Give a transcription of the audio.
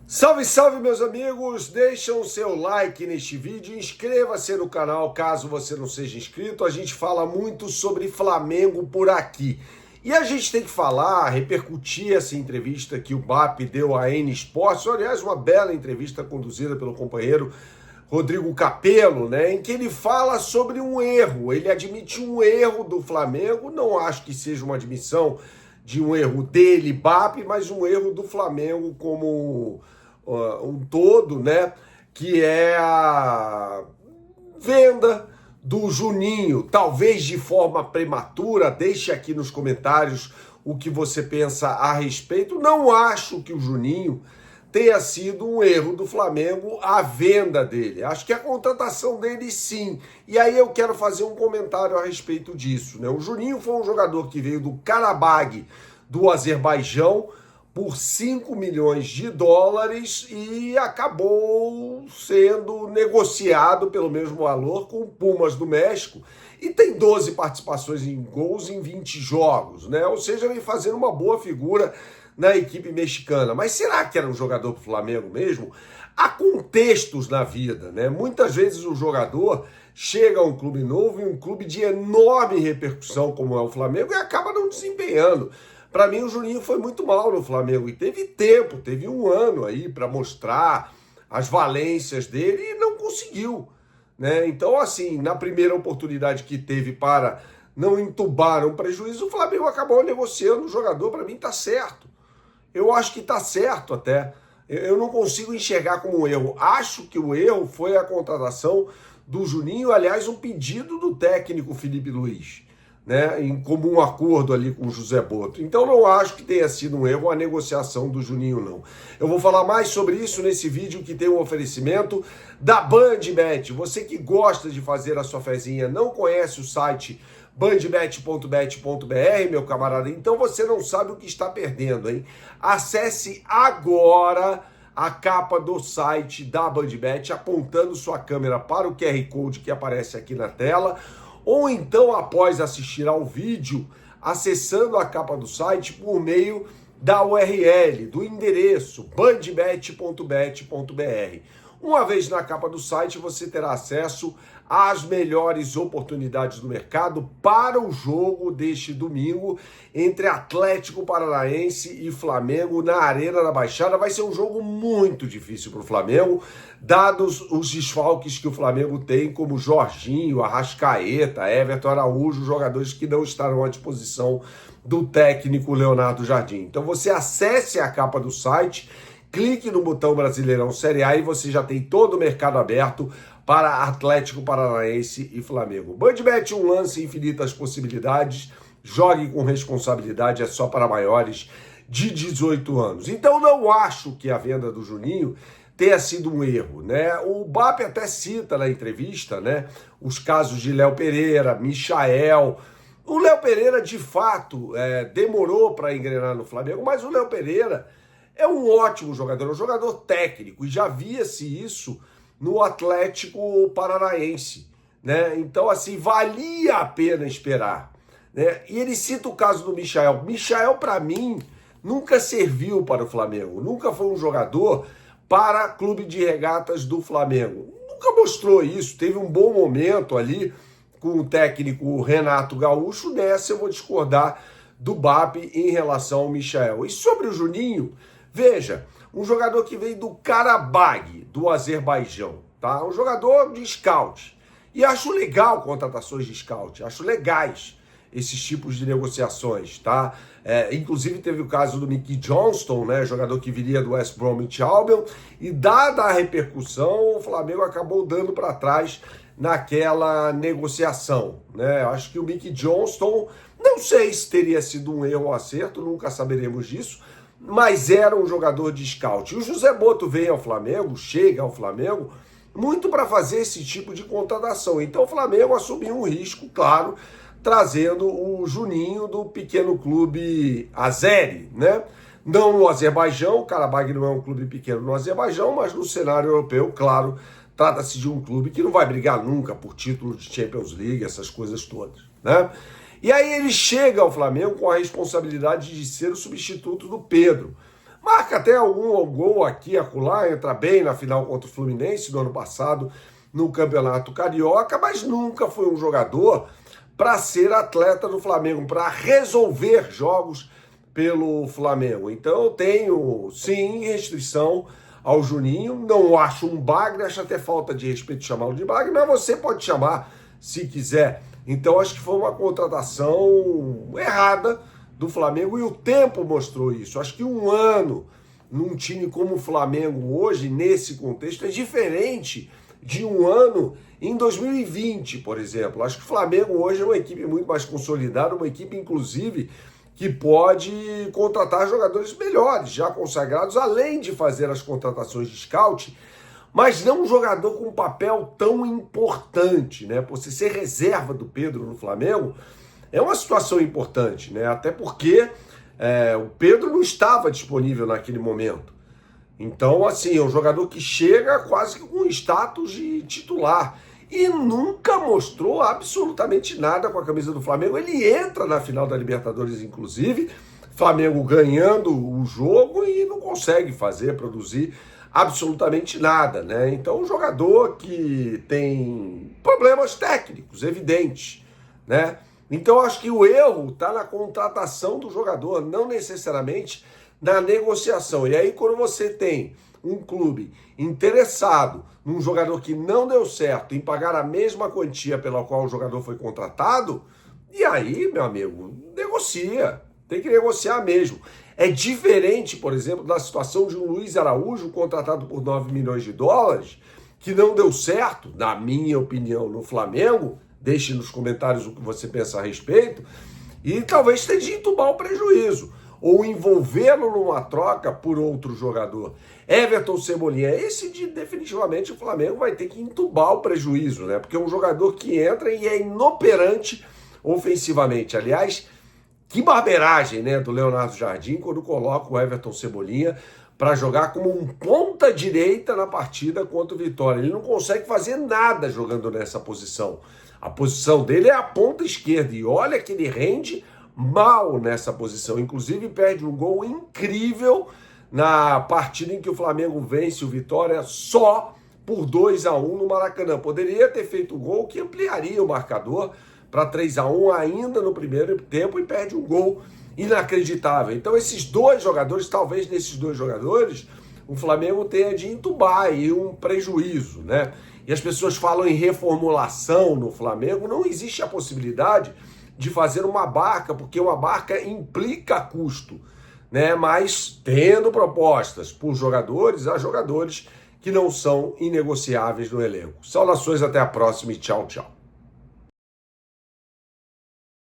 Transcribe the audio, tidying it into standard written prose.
Salve, salve, meus amigos! Deixa o seu like neste vídeo, inscreva-se no canal caso você não seja inscrito. A gente fala muito sobre Flamengo por aqui. E a gente tem que falar, repercutir essa entrevista que o BAP deu à N Sports, aliás, uma bela entrevista conduzida pelo companheiro Rodrigo Capello, né, em que ele fala sobre um erro. Ele admite um erro do Flamengo, não acho que seja uma admissão de um erro dele, BAP, mas um erro do Flamengo como um todo, né? Que é a venda do Juninho, talvez de forma prematura. Deixe aqui nos comentários o que você pensa a respeito. Não acho que o Juninho tenha sido um erro do Flamengo a venda dele. Acho que a contratação dele sim. E aí eu quero fazer um comentário a respeito disso, né? O Juninho foi um jogador que veio do Karabag do Azerbaijão por 5 milhões de dólares e acabou sendo negociado pelo mesmo valor com o Pumas do México e tem 12 participações em gols em 20 jogos, né? Ou seja, vem fazendo uma boa figura na equipe mexicana. Mas será que era um jogador pro Flamengo mesmo? Há contextos na vida, né? Muitas vezes o jogador chega a um clube novo e um clube de enorme repercussão como é o Flamengo e acaba não desempenhando. Para mim, o Juninho foi muito mal no Flamengo e teve tempo, teve um ano aí para mostrar as valências dele e não conseguiu, né? Então, assim, na primeira oportunidade que teve para não entubar um prejuízo, o Flamengo acabou negociando o jogador. Para mim, tá certo. Eu acho que tá certo até. Eu não consigo enxergar como um erro. Acho que o erro foi a contratação do Juninho, aliás, um pedido do técnico Felipe Luiz, né, em comum acordo ali com o José Boto. Então não acho que tenha sido um erro a negociação do Juninho, não. Eu vou falar mais sobre isso nesse vídeo que tem um oferecimento da BandBet. Você que gosta de fazer a sua fezinha, não conhece o site bandbet.bet.br, meu camarada, então você não sabe o que está perdendo, hein? Acesse agora a capa do site da BandBet, apontando sua câmera para o QR Code que aparece aqui na tela, ou então, após assistir ao vídeo, acessando a capa do site por meio da URL, do endereço bandbet.bet.br. Uma vez na capa do site, você terá acesso às melhores oportunidades do mercado para o jogo deste domingo entre Atlético Paranaense e Flamengo na Arena da Baixada. Vai ser um jogo muito difícil para o Flamengo, dados os desfalques que o Flamengo tem, como Jorginho, Arrascaeta, Everton Araújo, jogadores que não estarão à disposição do técnico Leonardo Jardim. Então você acesse a capa do site, clique no botão Brasileirão Série A e você já tem todo o mercado aberto para Atlético Paranaense e Flamengo. BandBet, um lance, infinitas possibilidades. Jogue com responsabilidade, é só para maiores de 18 anos. Então não acho que a venda do Juninho tenha sido um erro, né? O BAP até cita na entrevista, né, os casos de Léo Pereira, Michael. O Léo Pereira, de fato, demorou para engrenar no Flamengo, mas o Léo Pereira é um ótimo jogador, um jogador técnico, e já via-se isso no Atlético Paranaense, né? Então, assim, valia a pena esperar, né? E ele cita o caso do Michael. Michael, para mim, nunca serviu para o Flamengo, nunca foi um jogador para clube de regatas do Flamengo. Nunca mostrou isso, teve um bom momento ali com o técnico Renato Gaúcho. Nessa eu vou discordar do BAP em relação ao Michael. E sobre o Juninho, veja, um jogador que veio do Karabag, do Azerbaijão, tá? Um jogador de scout. E acho legal contratações de scout, acho legais esses tipos de negociações, tá? Inclusive teve o caso do Mickey Johnston, né? Jogador que viria do West Bromwich Albion, e dada a repercussão, o Flamengo acabou dando para trás naquela negociação, né? Acho que o Mickey Johnston, não sei se teria sido um erro ou acerto, nunca saberemos disso, mas era um jogador de scout. E o José Boto veio ao Flamengo, chega ao Flamengo, muito para fazer esse tipo de contratação. Então o Flamengo assumiu um risco, claro, trazendo o Juninho do pequeno clube Azeri, né? Não no Azerbaijão, o Karabag não é um clube pequeno no Azerbaijão, mas no cenário europeu, claro, trata-se de um clube que não vai brigar nunca por título de Champions League, essas coisas todas, né? E aí ele chega ao Flamengo com a responsabilidade de ser o substituto do Pedro. marca até algum gol aqui e acolá, entra bem na final contra o Fluminense do ano passado no Campeonato Carioca, mas nunca foi um jogador para ser atleta do Flamengo, para resolver jogos pelo Flamengo. Então eu tenho, sim, restrição ao Juninho, não acho um bagre, acho até falta de respeito chamá-lo de bagre, mas você pode chamar se quiser. Então acho que foi uma contratação errada do Flamengo e o tempo mostrou isso. Acho que um ano num time como o Flamengo hoje, nesse contexto, é diferente de um ano em 2020, por exemplo. Acho que o Flamengo hoje é uma equipe muito mais consolidada, uma equipe, inclusive, que pode contratar jogadores melhores, já consagrados, além de fazer as contratações de scout, mas não um jogador com um papel tão importante, né? Você ser reserva do Pedro no Flamengo é uma situação importante, né? Até porque o Pedro não estava disponível naquele momento. Então, assim, é um jogador que chega quase que com status de titular e nunca mostrou absolutamente nada com a camisa do Flamengo. Ele entra na final da Libertadores, inclusive, Flamengo ganhando o jogo e não consegue produzir absolutamente nada, né? Então, um jogador que tem problemas técnicos evidentes, né? Então, acho que o erro está na contratação do jogador, não necessariamente na negociação. E aí, quando você tem um clube interessado num jogador que não deu certo em pagar a mesma quantia pela qual o jogador foi contratado, e aí, meu amigo, negocia. Tem que negociar mesmo. É diferente, por exemplo, da situação de um Luiz Araújo contratado por 9 milhões de dólares, que não deu certo, na minha opinião, no Flamengo. Deixe nos comentários o que você pensa a respeito. E talvez tenha de entubar o prejuízo. Ou envolvê-lo numa troca por outro jogador. Everton Cebolinha, definitivamente o Flamengo vai ter que entubar o prejuízo, né? Porque é um jogador que entra e é inoperante ofensivamente. Aliás, que barbeiragem, né, do Leonardo Jardim quando coloca o Everton Cebolinha para jogar como um ponta direita na partida contra o Vitória. Ele não consegue fazer nada jogando nessa posição. A posição dele é a ponta esquerda e olha que ele rende mal nessa posição. Inclusive perde um gol incrível na partida em que o Flamengo vence o Vitória só por 2-1 no Maracanã. Poderia ter feito o gol que ampliaria o marcador para 3-1 ainda no primeiro tempo e perde um gol inacreditável. Então esses dois jogadores, talvez nesses dois jogadores, o Flamengo tenha de entubar aí um prejuízo, né? E as pessoas falam em reformulação no Flamengo, não existe a possibilidade de fazer uma barca, porque uma barca implica custo, né? Mas tendo propostas por jogadores, há jogadores que não são inegociáveis no elenco. Saudações, até a próxima e tchau, tchau.